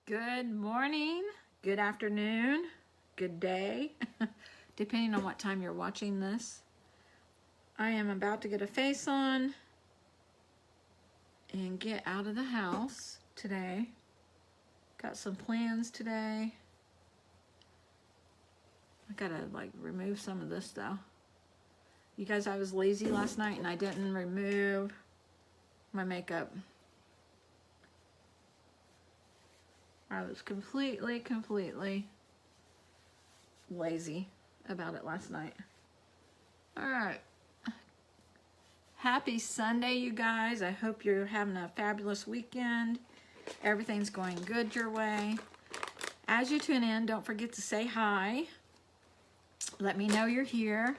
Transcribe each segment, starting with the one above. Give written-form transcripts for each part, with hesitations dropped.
Good morning, good afternoon, good day, depending on what time you're watching this. I am about to get a face on and get out of the house today. Got some plans today. I gotta remove some of this though. You guys, I was lazy last night and I didn't remove my makeup. I was completely lazy about it last night. All right. Happy Sunday, you guys. I hope you're having a fabulous weekend. Everything's going good your way. As you tune in, don't forget to say hi. Let me know you're here.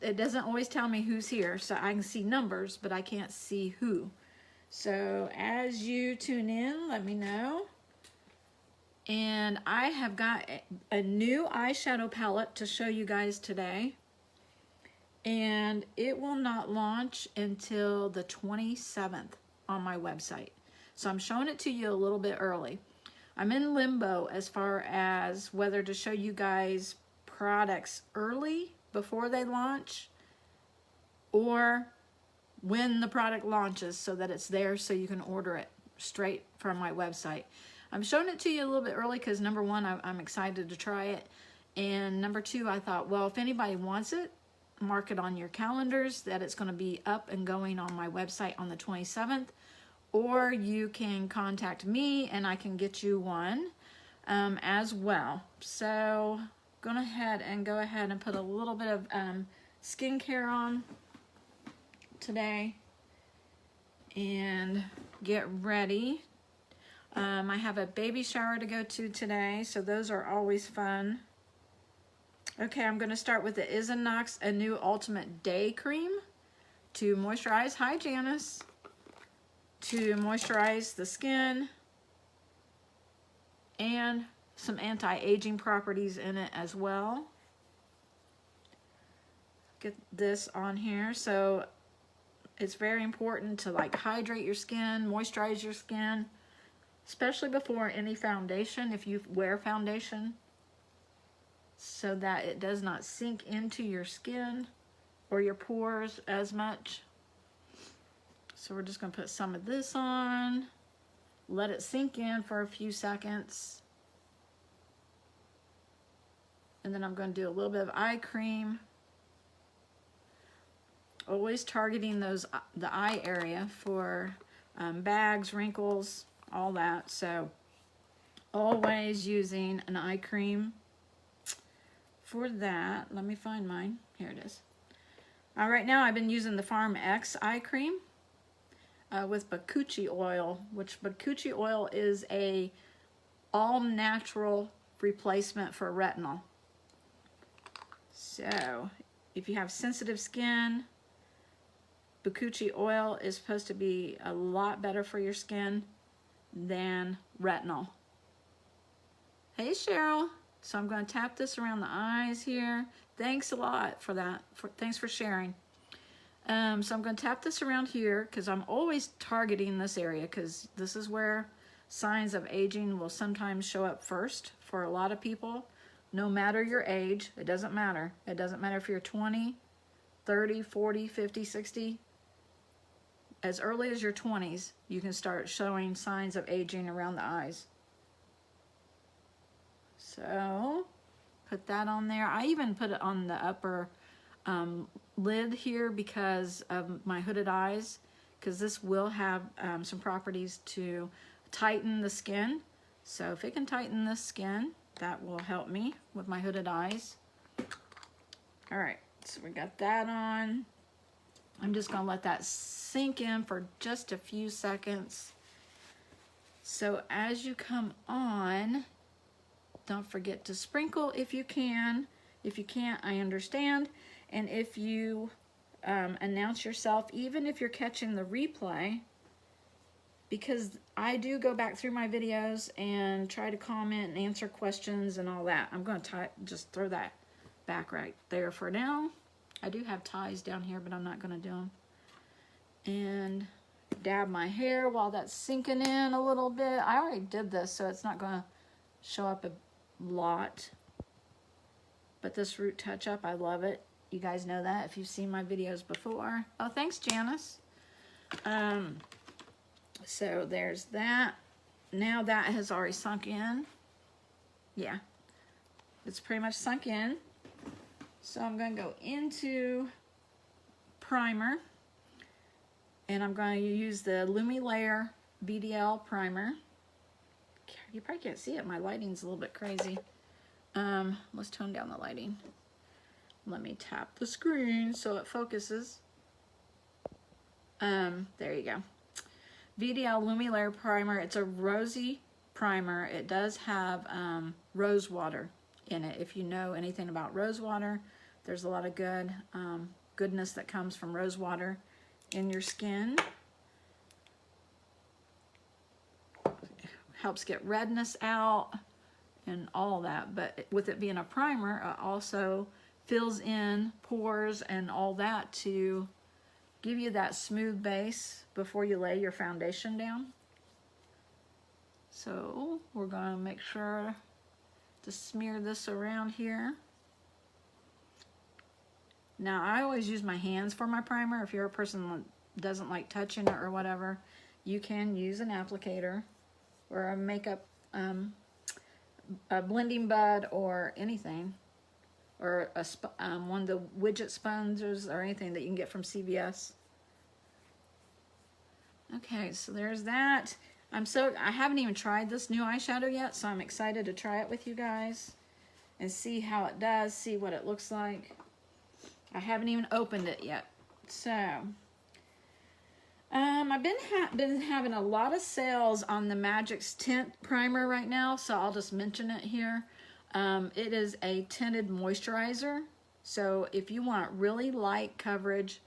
It doesn't always tell me who's here, so I can see numbers, but I can't see who. So as you tune in, let me know. And I have got a new eyeshadow palette to show you guys today. And it will not launch until the 27th on my website. So I'm showing it to you a little bit early. I'm in limbo as far as whether to show you guys products early before they launch or when the product launches so that it's there so you can order it straight from my website. I'm showing it to you a little bit early because number one, I'm excited to try it. And number two, I thought, well, if anybody wants it, mark it on your calendars that it's going to be up and going on my website on the 27th. Or you can contact me and I can get you one as well. So go ahead and put a little bit of skincare on today and get ready. I have a baby shower to go to today, so those are always fun. Okay, I'm going to start with the Isinox A New Ultimate Day Cream to moisturize. Hi, Janice. To moisturize the skin and some anti-aging properties in it as well. Get this on here. So it's very important to hydrate your skin, moisturize your skin, especially before any foundation, if you wear foundation, so that it does not sink into your skin or your pores as much. So we're just going to put some of this on, let it sink in for a few seconds, and then I'm going to do a little bit of eye cream. Always targeting the eye area for bags, wrinkles, all that. So always using an eye cream for that. Let me find mine. Here it is. Right now I've been using the Farm X eye cream with bakuchi oil, which bakuchi oil is a all-natural replacement for retinol. So if you have sensitive skin, bakuchi oil is supposed to be a lot better for your skin than retinol. Hey, Cheryl. So I'm going to tap this around the eyes here. Thanks a lot for that. Thanks for sharing. So I'm going to tap this around here because I'm always targeting this area because this is where signs of aging will sometimes show up first for a lot of people. No matter your age, it doesn't matter. It doesn't matter if you're 20, 30, 40, 50, 60. As early as your 20s, you can start showing signs of aging around the eyes. So, put that on there. I even put it on the upper lid here because of my hooded eyes, because this will have some properties to tighten the skin. So if it can tighten the skin, that will help me with my hooded eyes. All right, so we got that on. I'm just going to let that sink in for just a few seconds. So as you come on, don't forget to sprinkle if you can. If you can't, I understand. And if you announce yourself, even if you're catching the replay, because I do go back through my videos and try to comment and answer questions and all that. I'm going to just throw that back right there for now. I do have ties down here, but I'm not going to do them. And dab my hair while that's sinking in a little bit. I already did this, so it's not gonna show up a lot. But this root touch-up, I love it. You guys know that if you've seen my videos before. Oh, thanks, Janice. So there's that. Now that has already sunk in. Yeah, it's pretty much sunk in. So I'm going to go into primer. And I'm going to use the Lumi Layer BDL primer. You probably can't see it. My lighting's a little bit crazy. Let's tone down the lighting. Let me tap the screen so it focuses. There you go. VDL Lumi Layer Primer. It's a rosy primer. It does have rose water in it. If you know anything about rose water, there's a lot of goodness that comes from rose water in your skin. Helps get redness out and all that, but with it being a primer, it also fills in pores and all that to give you that smooth base before you lay your foundation down. So we're going to make sure to smear this around here. Now I always use my hands for my primer. If you're a person that doesn't like touching it or whatever, you can use an applicator or a makeup a blending bud or anything, or one of the widget sponges or anything that you can get from CVS. Okay, so there's that. I haven't even tried this new eyeshadow yet, so I'm excited to try it with you guys and see how it does, see what it looks like. I haven't even opened it yet. So I've been having a lot of sales on the Magix Tint primer right now, so I'll just mention it here. It is a tinted moisturizer, so if you want really light coverage,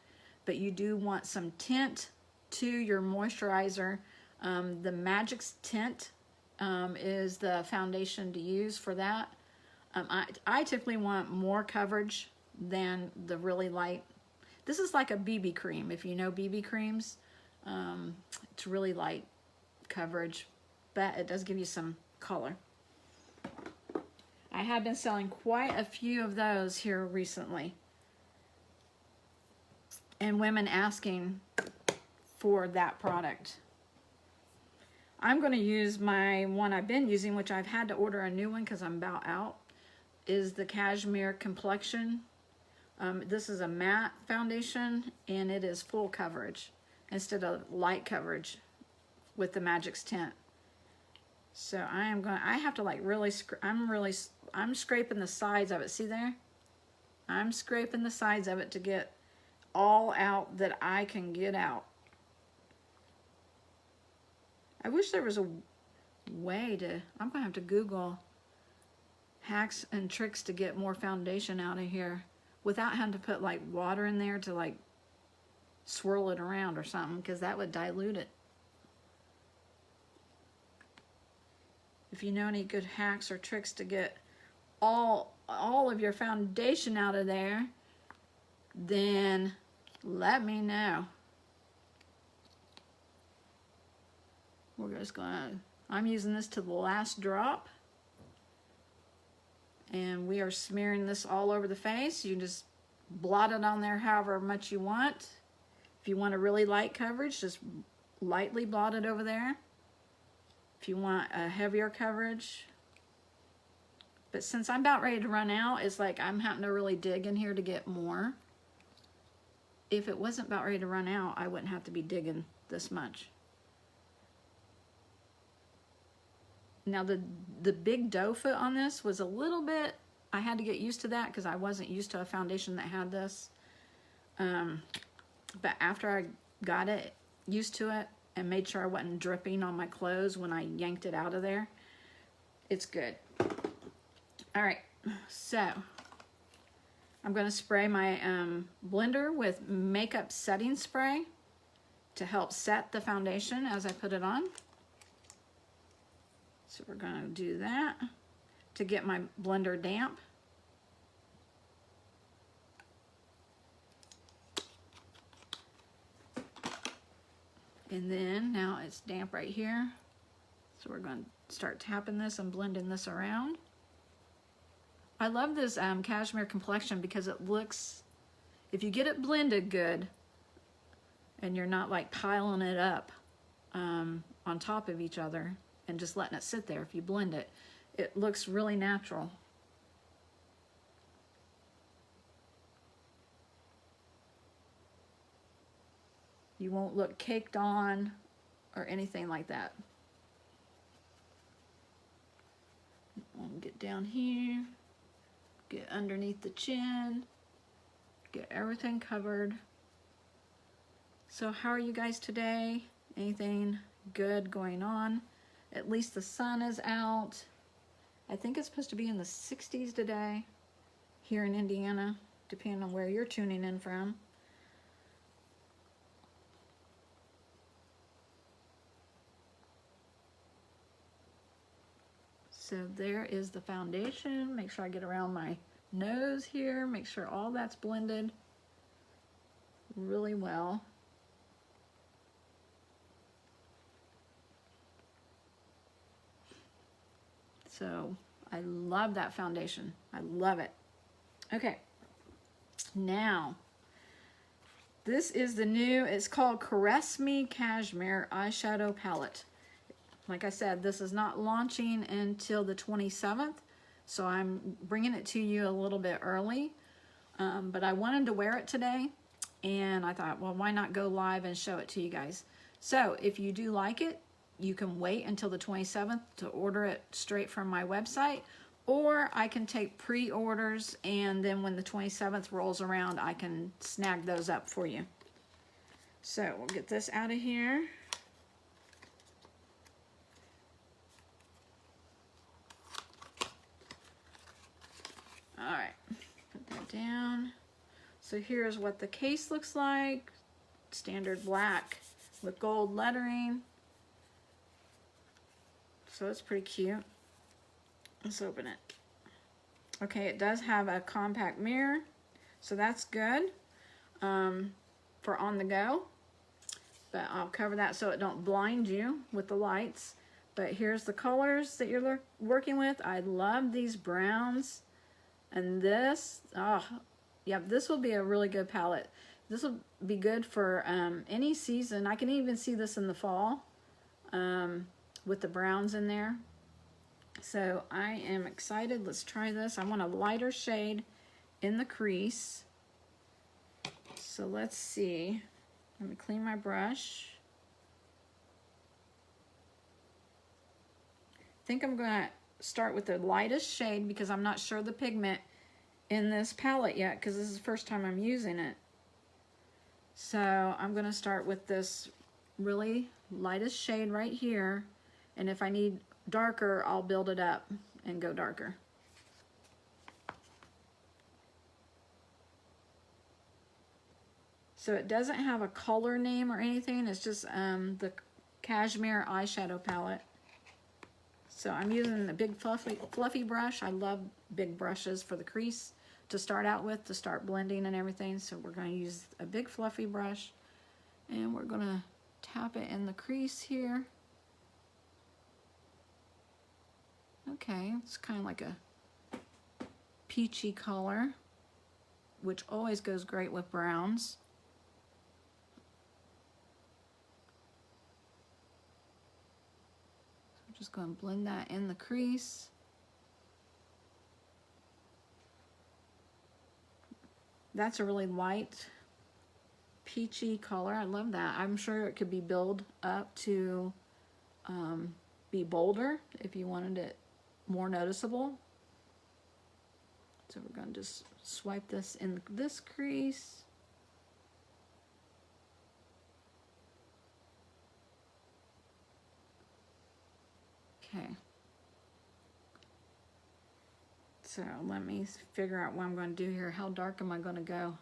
but you do want some tint to your moisturizer, the Magix Tint is the foundation to use for that. I typically want more coverage than the really light. This is like a BB cream, if you know BB creams. It's really light coverage, but it does give you some color. I have been selling quite a few of those here recently, and women asking for that product. I'm going to use my one I've been using, which I've had to order a new one because I'm about out, is the Cashmere Complexion. This is a matte foundation, and it is full coverage instead of light coverage with the Magix Tint. So I have to like really, I'm scraping the sides of it. See there? I'm scraping the sides of it to get all out that I can get out. I wish there was a way to, I'm gonna have to Google hacks and tricks to get more foundation out of here without having to put like water in there to like swirl it around or something, because that would dilute it. If you know any good hacks or tricks to get all of your foundation out of there, then let me know. We're just gonna, I'm using this to the last drop, and we are smearing this all over the face. You can just blot it on there however much you want. If you want a really light coverage, just lightly blot it over there. If you want a heavier coverage. But since I'm about ready to run out, it's like I'm having to really dig in here to get more. If it wasn't about ready to run out, I wouldn't have to be digging this much. Now the big doe foot on this was a little bit, I had to get used to that because I wasn't used to a foundation that had this. But after I got it, used to it, and made sure I wasn't dripping on my clothes when I yanked it out of there, it's good. All right, so I'm gonna spray my blender with makeup setting spray to help set the foundation as I put it on. So we're gonna do that to get my blender damp. And then now it's damp right here. So we're going to start tapping this and blending this around. I love this Cashmere Complexion because it looks, if you get it blended good and you're not like piling it up on top of each other and just letting it sit there, if you blend it, it looks really natural. You won't look caked on or anything like that. I'll get down here, get underneath the chin, get everything covered. So how are you guys today? Anything good going on? At least the sun is out. I think it's supposed to be in the 60s today here in Indiana, depending on where you're tuning in from. So there is the foundation. Make sure I get around my nose here. Make sure all that's blended really well. So I love that foundation. I love it. Okay, now this is the new, it's called Caress Me Cashmere Eyeshadow Palette. Like I said, this is not launching until the 27th, so I'm bringing it to you a little bit early. But I wanted to wear it today, and I thought, well, why not go live and show it to you guys? So if you do like it, you can wait until the 27th to order it straight from my website, or I can take pre-orders, and then when the 27th rolls around, I can snag those up for you. So we'll get this out of here. All right, put that down. So here's what the case looks like. Standard black with gold lettering. So it's pretty cute. Let's open it. Okay, it does have a compact mirror, so that's good for on the go. But I'll cover that so it don't blind you with the lights. But here's the colors that you're working with. I love these browns. And this, oh, yeah, this will be a really good palette. This will be good for any season. I can even see this in the fall with the browns in there. So I am excited. Let's try this. I want a lighter shade in the crease. So let's see. Let me clean my brush. I think I'm going to start with the lightest shade because I'm not sure the pigment in this palette yet because this is the first time I'm using it. So I'm going to start with this really lightest shade right here, and if I need darker, I'll build it up and go darker. So it doesn't have a color name or anything, it's just the Cashmere Eyeshadow Palette. So I'm using the big fluffy brush. I love big brushes for the crease to start out with, to start blending and everything. So we're going to use a big fluffy brush, and we're going to tap it in the crease here. Okay, it's kind of like a peachy color, which always goes great with browns. Just going to blend that in the crease. That's a really light, peachy color. I love that. I'm sure it could be built up to be bolder if you wanted it more noticeable. So we're going to just swipe this in this crease. Okay, so let me figure out what I'm going to do here. How dark am I going to go?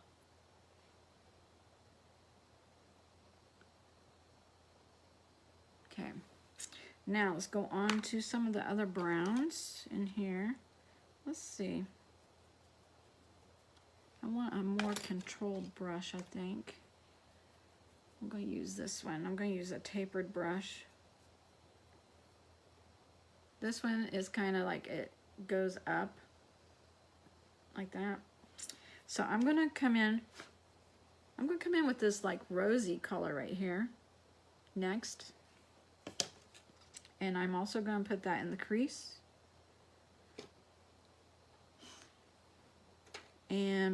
Okay, now let's go on to some of the other browns in here. Let's see. I want a more controlled brush, I think. I'm going to use this one. I'm going to use a tapered brush. This one is kind of like it goes up like that. So I'm going to come in with this like rosy color right here next. And I'm also going to put that in the crease.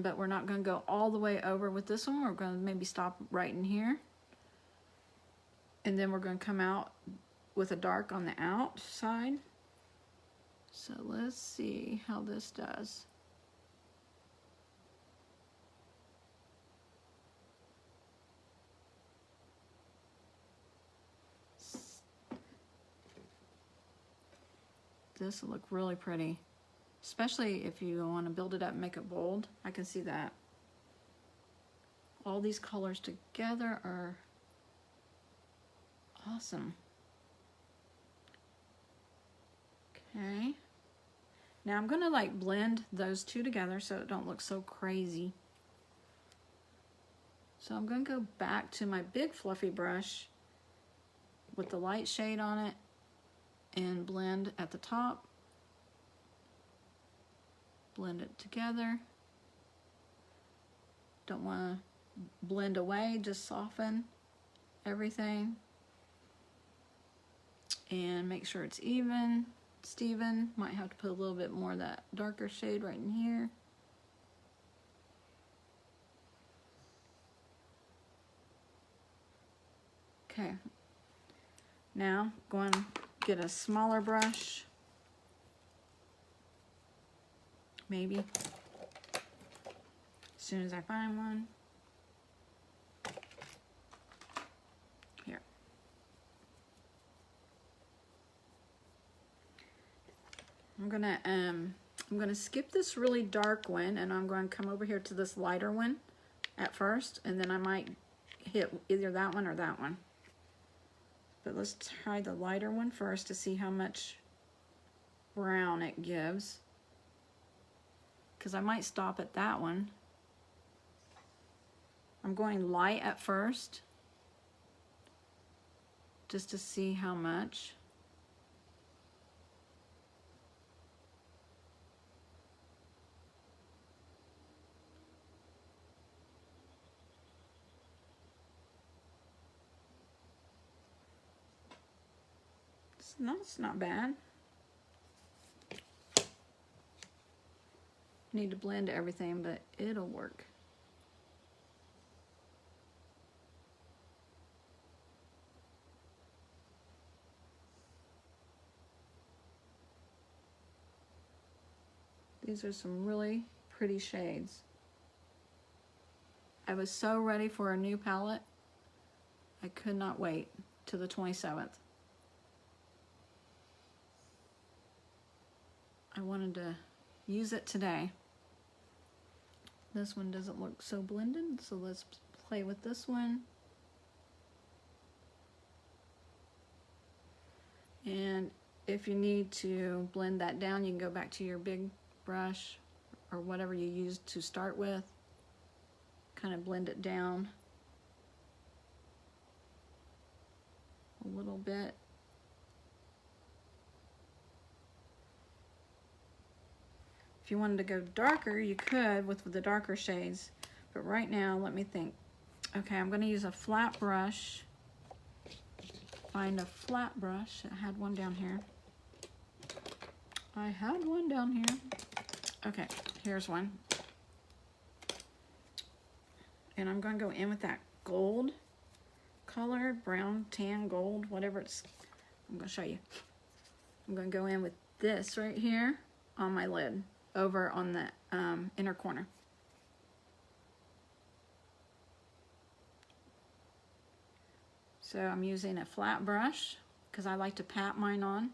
But we're not going to go all the way over with this one. We're going to maybe stop right in here. And then we're going to come out with a dark on the outside. So let's see how this does. This will look really pretty, especially if you want to build it up and make it bold. I can see that. All these colors together are awesome. Okay. Now I'm going to like blend those two together so it don't look so crazy. So I'm going to go back to my big fluffy brush with the light shade on it and blend at the top. Blend it together. Don't want to blend away, just soften everything. And make sure it's even. Steven, might have to put a little bit more of that darker shade right in here. Okay, now go and get a smaller brush, maybe, as soon as I find one. Here. I'm gonna skip this really dark one, and I'm going to come over here to this lighter one at first, and then I might hit either that one or that one. But let's try the lighter one first to see how much brown it gives. Because I might stop at that one. I'm going light at first, just to see how much. No, it's not bad. Need to blend everything, but it'll work. These are some really pretty shades. I was so ready for a new palette. I could not wait till the 27th. I wanted to use it today. This one doesn't look so blended, so let's play with this one. And if you need to blend that down, you can go back to your big brush or whatever you used to start with. Kind of blend it down a little bit. If you wanted to go darker, you could with the darker shades. But right now, let me think. Okay, I'm going to use a flat brush. Find a flat brush. I had one down here. I had one down here. Okay, here's one. And I'm going to go in with that gold color, brown, tan, gold, whatever it's. I'm going to show you. I'm going to go in with this right here on my lid, over on the inner corner. So I'm using a flat brush because I like to pat mine on.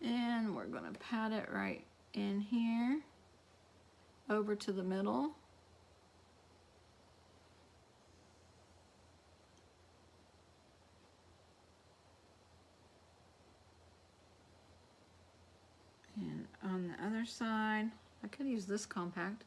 And we're going to pat it right in here, over to the middle. And on the other side, I could use this compact.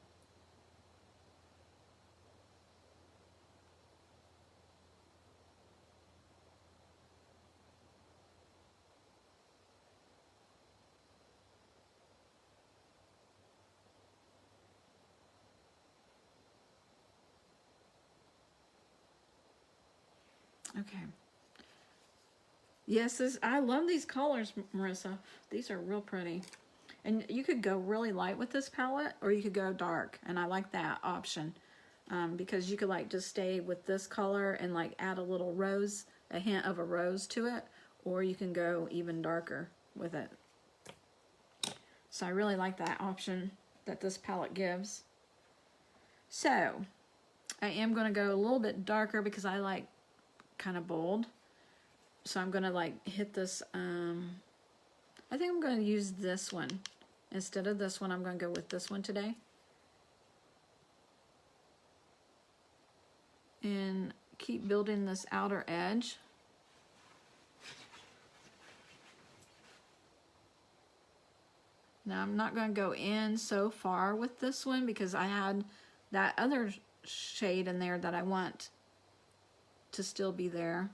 Okay. Yes, I love these colors, Marissa. These are real pretty. And you could go really light with this palette, or you could go dark. And I like that option because you could like just stay with this color and like add a little rose, a hint of a rose to it, or you can go even darker with it. So I really like that option that this palette gives. So I am going to go a little bit darker because I like kind of bold. So I'm going to like hit this, I think I'm going to use this one. Instead of this one, I'm going to go with this one today. And keep building this outer edge. Now I'm not going to go in so far with this one because I had that other shade in there that I want to still be there.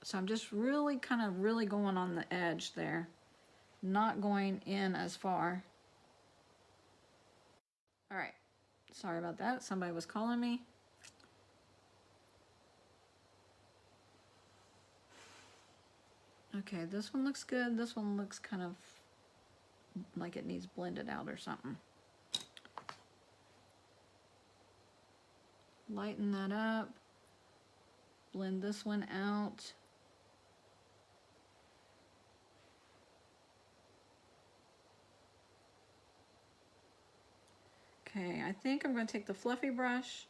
So I'm just really kind of really going on the edge there, not going in as far. All right, sorry about that. Somebody was calling me. Okay, this one looks good. This one looks kind of like it needs blended out or something. Lighten that up. Blend this one out. Okay, I think I'm going to take the fluffy brush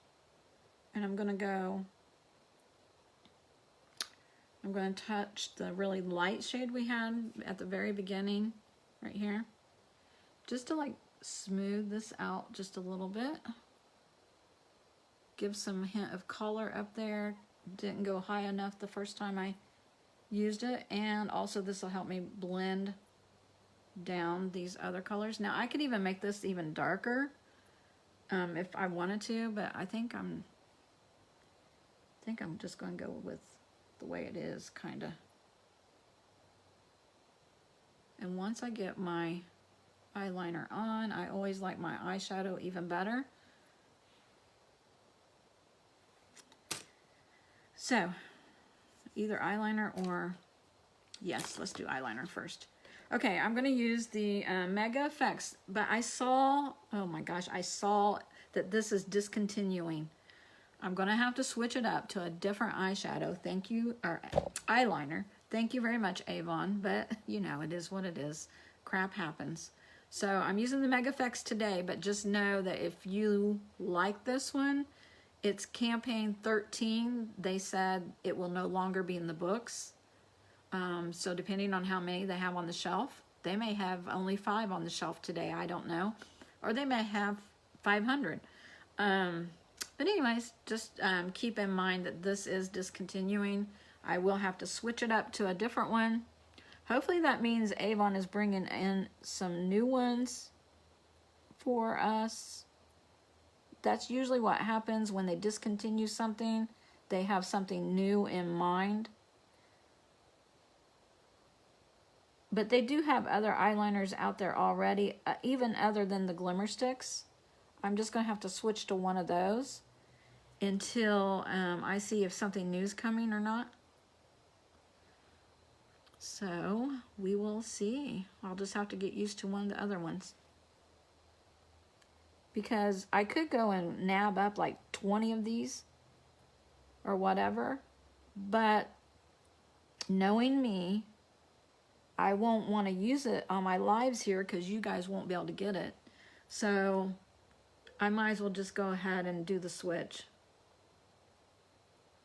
and I'm going to touch the really light shade we had at the very beginning right here, just to like smooth this out just a little bit. Give some hint of color up there. Didn't go high enough the first time I used it, and also this will help me blend down these other colors. Now I could even make this even darker if I wanted to, but I think I'm just going to go with the way it is, kind of. And once I get my eyeliner on, I always like my eyeshadow even better. So either eyeliner or, yes, let's do eyeliner first. Okay, I'm going to use the Mega Effects, but I saw, oh my gosh, I saw that this is discontinuing. I'm going to have to switch it up to a different eyeshadow. Thank you, or eyeliner. Thank you very much, Avon, but you know, it is what it is. Crap happens. So I'm using the Mega Effects today, but just know that if you like this one, it's campaign 13. They said it will no longer be in the books. So depending on how many they have on the shelf, they may have only 5 on the shelf today, I don't know. Or they may have 500. But anyways, just keep in mind that this is discontinuing. I will have to switch it up to a different one. Hopefully that means Avon is bringing in some new ones for us. That's usually what happens when they discontinue something. They have something new in mind. But they do have other eyeliners out there already, even other than the glimmer sticks. I'm just going to have to switch to one of those until I see if something new is coming or not. So we will see. I'll just have to get used to one of the other ones. Because I could go and nab up like 20 of these or whatever, but knowing me, I won't want to use it on my lives here because you guys won't be able to get it. So I might as well just go ahead and do the switch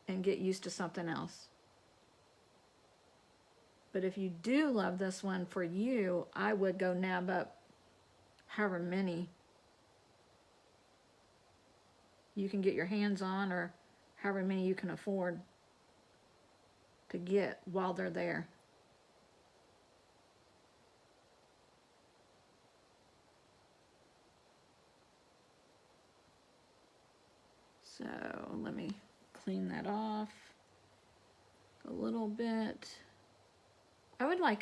and get used to something else. But if you do love this one for you, I would go nab up however many you can get your hands on, or however many you can afford to get while they're there. So let me clean that off a little bit. I would like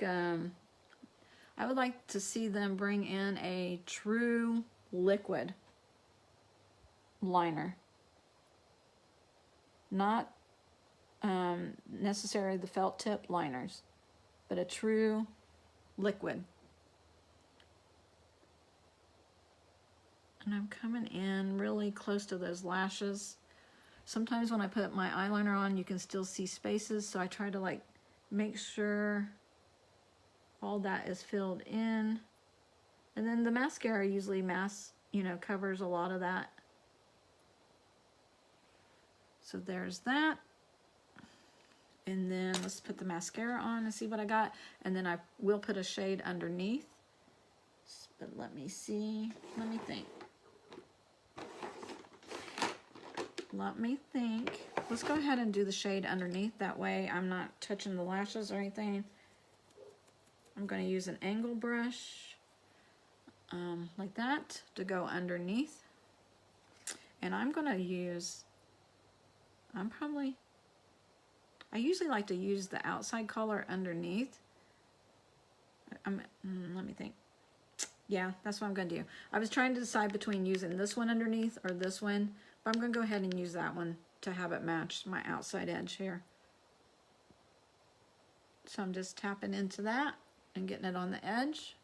to see them bring in a true liquid liner, not necessarily the felt tip liners, but a true liquid. And I'm coming in really close to those lashes. Sometimes when I put my eyeliner on, you can still see spaces, so I try to like make sure all that is filled in. And then the mascara usually covers a lot of that. So there's that. And then let's put the mascara on and see what I got. And then I will put a shade underneath. But let me see. Let me think. Let's go ahead and do the shade underneath. That way I'm not touching the lashes or anything. I'm going to use an angle brush like that to go underneath. And I'm going to use, I usually like to use the outside color underneath. Let me think. Yeah, that's what I'm going to do. I was trying to decide between using this one underneath or this one, but I'm going to go ahead and use that one to have it match my outside edge here. So I'm just tapping into that and getting it on the edge.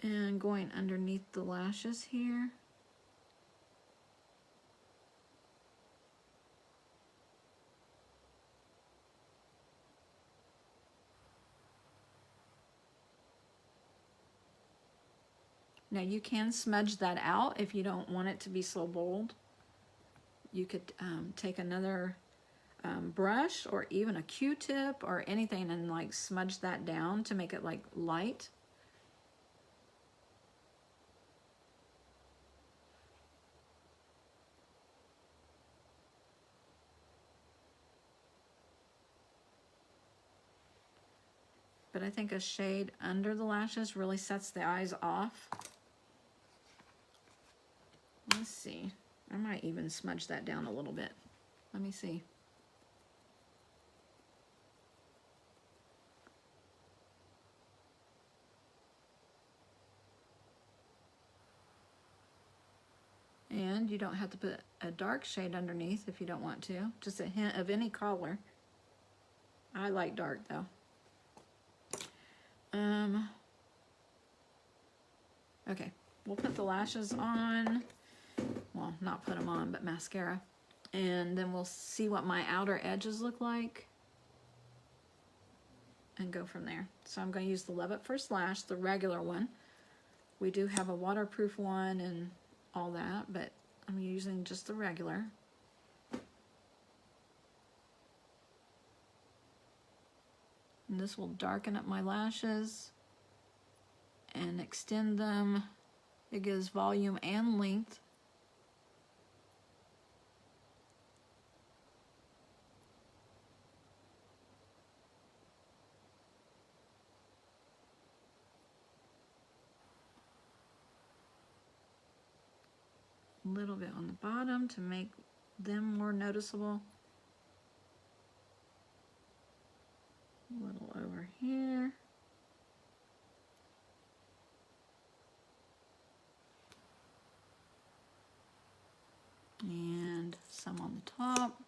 And going underneath the lashes here. Now you can smudge that out if you don't want it to be so bold. You could take another brush or even a Q-tip or anything and like smudge that down to make it like light. But I think a shade under the lashes really sets the eyes off. Let's see. I might even smudge that down a little bit. Let me see. And you don't have to put a dark shade underneath if you don't want to. Just a hint of any color. I like dark though. Okay, we'll put the lashes on. Well, not put them on, but mascara. And then we'll see what my outer edges look like. And go from there. So I'm going to use the Love It First Lash, the regular one. We do have a waterproof one and all that, but I'm using just the regular. And this will darken up my lashes and extend them. It gives volume and length. A little bit on the bottom to make them more noticeable. A little over here. And some on the top.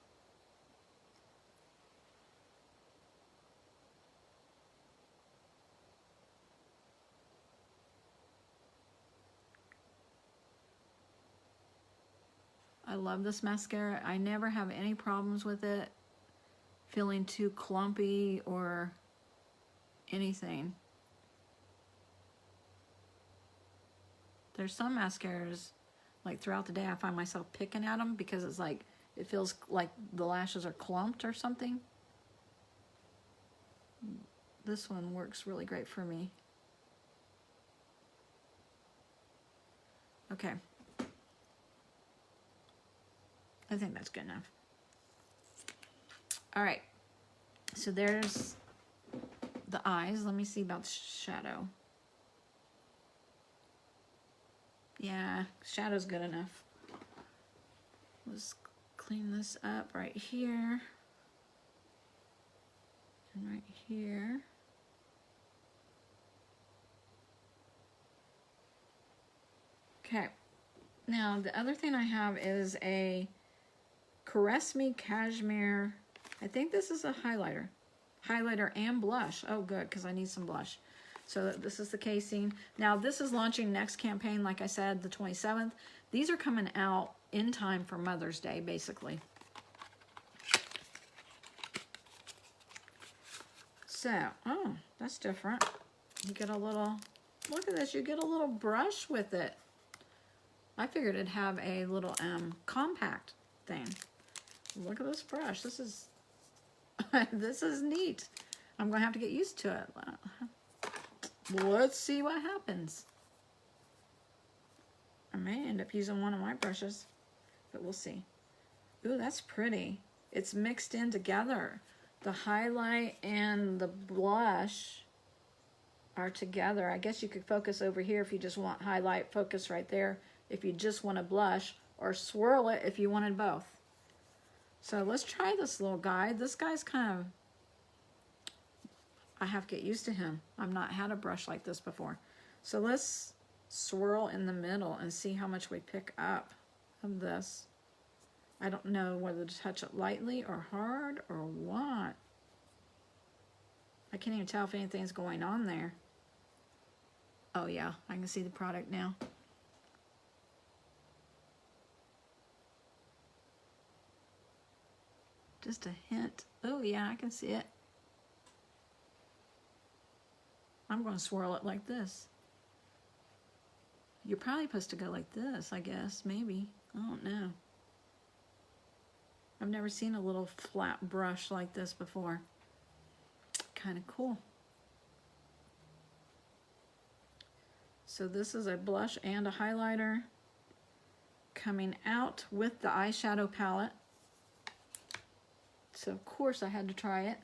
I love this mascara. I never have any problems with it feeling too clumpy or anything. There's some mascaras, like throughout the day, I find myself picking at them because it's like, it feels like the lashes are clumped or something. This one works really great for me. Okay. I think that's good enough. All right, so there's the eyes. Let me see about the shadow. Yeah, shadow's good enough. Let's clean this up right here and right here. Okay, now the other thing I have is a Caress Me Cashmere. I think this is a highlighter. Highlighter and blush. Oh, good, because I need some blush. So this is the casing. Now, this is launching next campaign, like I said, the 27th. These are coming out in time for Mother's Day, basically. So, oh, that's different. You get a little, look at this, you get a little brush with it. I figured it'd have a little compact thing. Look at this brush. This is, this is neat. I'm gonna have to get used to it. Let's see what happens. I may end up using one of my brushes, but we'll see. Ooh, that's pretty. It's mixed in together. The highlight and the blush are together. I guess you could focus over here if you just want highlight, focus right there if you just want a blush, or swirl it if you wanted both. So let's try this little guy. This guy's kind of, I have to get used to him. I've not had a brush like this before. So let's swirl in the middle and see how much we pick up of this. I don't know whether to touch it lightly or hard or what. I can't even tell if anything's going on there. Oh yeah, I can see the product now. Just a hint. Oh yeah, I can see it. I'm going to swirl it like this. You're probably supposed to go like this, I guess, maybe. I don't know. I've never seen a little flat brush like this before. Kind of cool. So this is a blush and a highlighter coming out with the eyeshadow palette. So of course I had to try it.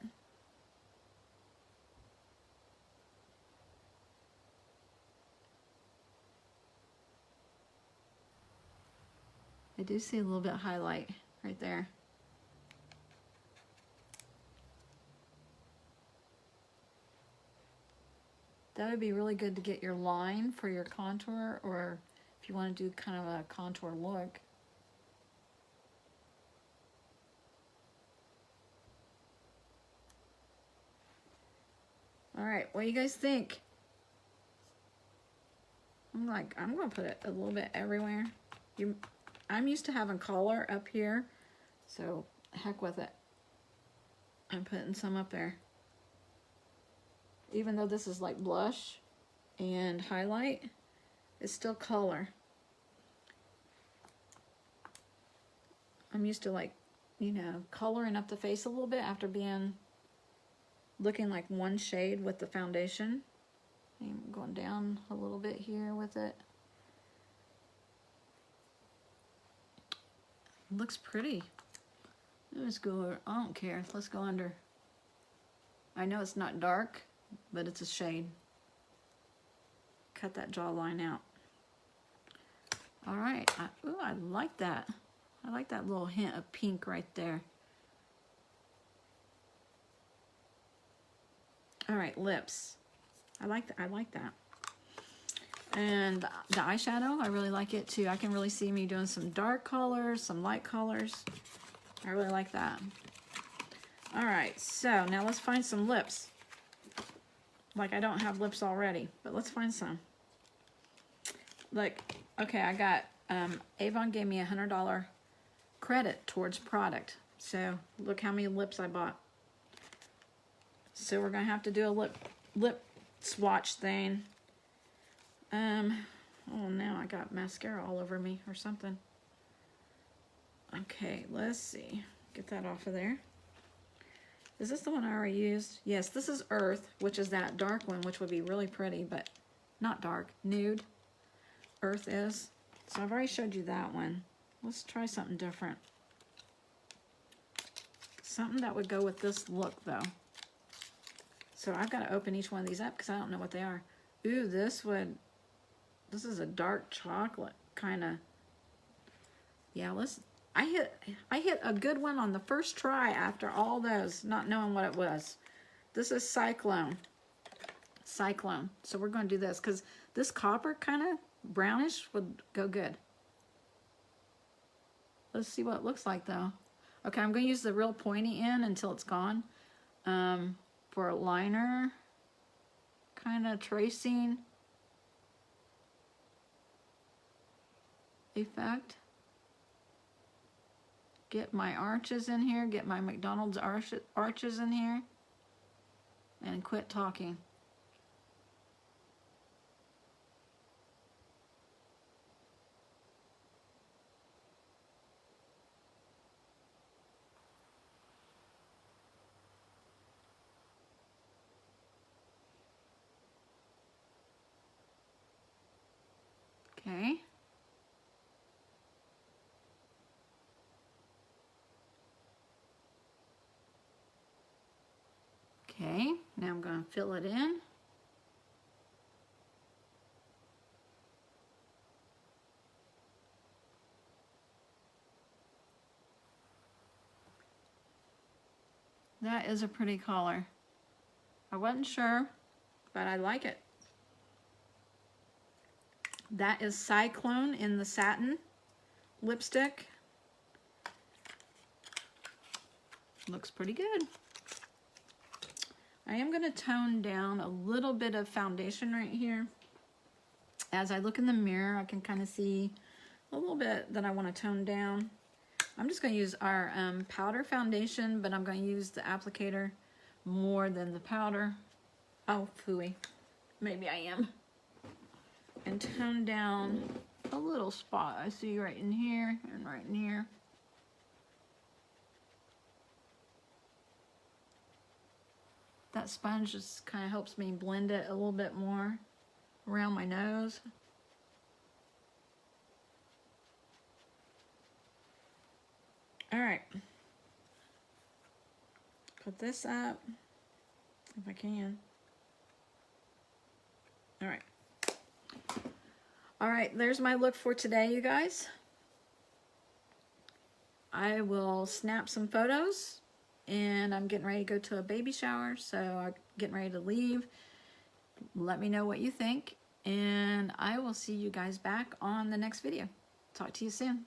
I do see a little bit of highlight right there. That would be really good to get your line for your contour, or if you want to do kind of a contour look. All right, what do you guys think? I'm going to put it a little bit everywhere. I'm used to having color up here, so heck with it. I'm putting some up there. Even though this is like blush and highlight, it's still color. I'm used to, like, you know, coloring up the face a little bit after looking like one shade with the foundation. I'm going down a little bit here with it. Looks pretty. Let's go, I don't care. Let's go under. I know it's not dark, but it's a shade. Cut that jawline out. All right. Ooh, I like that. I like that little hint of pink right there. All right, lips. I like that. And the eyeshadow, I really like it too. I can really see me doing some dark colors, some light colors. I really like that. All right, so now let's find some lips. Like, I don't have lips already, but let's find some. Look, okay, I got, Avon gave me $100 credit towards product. So look how many lips I bought. So we're gonna have to do a lip swatch thing. Oh, now I got mascara all over me or something. Okay, let's see. Get that off of there. Is this the one I already used? Yes, this is Earth, which is that dark one, which would be really pretty, but not dark, nude. Earth is. So I've already showed you that one. Let's try something different. Something that would go with this look, though. So I've got to open each one of these up because I don't know what they are. Ooh, this is a dark chocolate kind of. Yeah, I hit a good one on the first try after all those, not knowing what it was. This is Cyclone. So we're going to do this because this copper kind of brownish would go good. Let's see what it looks like though. Okay, I'm going to use the real pointy end until it's gone. For a liner, kind of tracing effect. Get my arches in here, get my McDonald's arches in here, and quit talking. Okay. Okay, now I'm going to fill it in. That is a pretty color. I wasn't sure, but I like it. That is Cyclone in the satin lipstick. Looks pretty good. I am going to tone down a little bit of foundation right here. As I look in the mirror, I can kind of see a little bit that I want to tone down. I'm just going to use our powder foundation, but I'm going to use the applicator more than the powder. Oh, phooey. Maybe I am. And tone down a little spot I see right in here and right in here. That sponge just kind of helps me blend it a little bit more around my nose. All right. Put this up if I can. All right. All right, there's my look for today, you guys. I will snap some photos, and I'm getting ready to go to a baby shower, so I'm getting ready to leave. Let me know what you think, and I will see you guys back on the next video. Talk to you soon.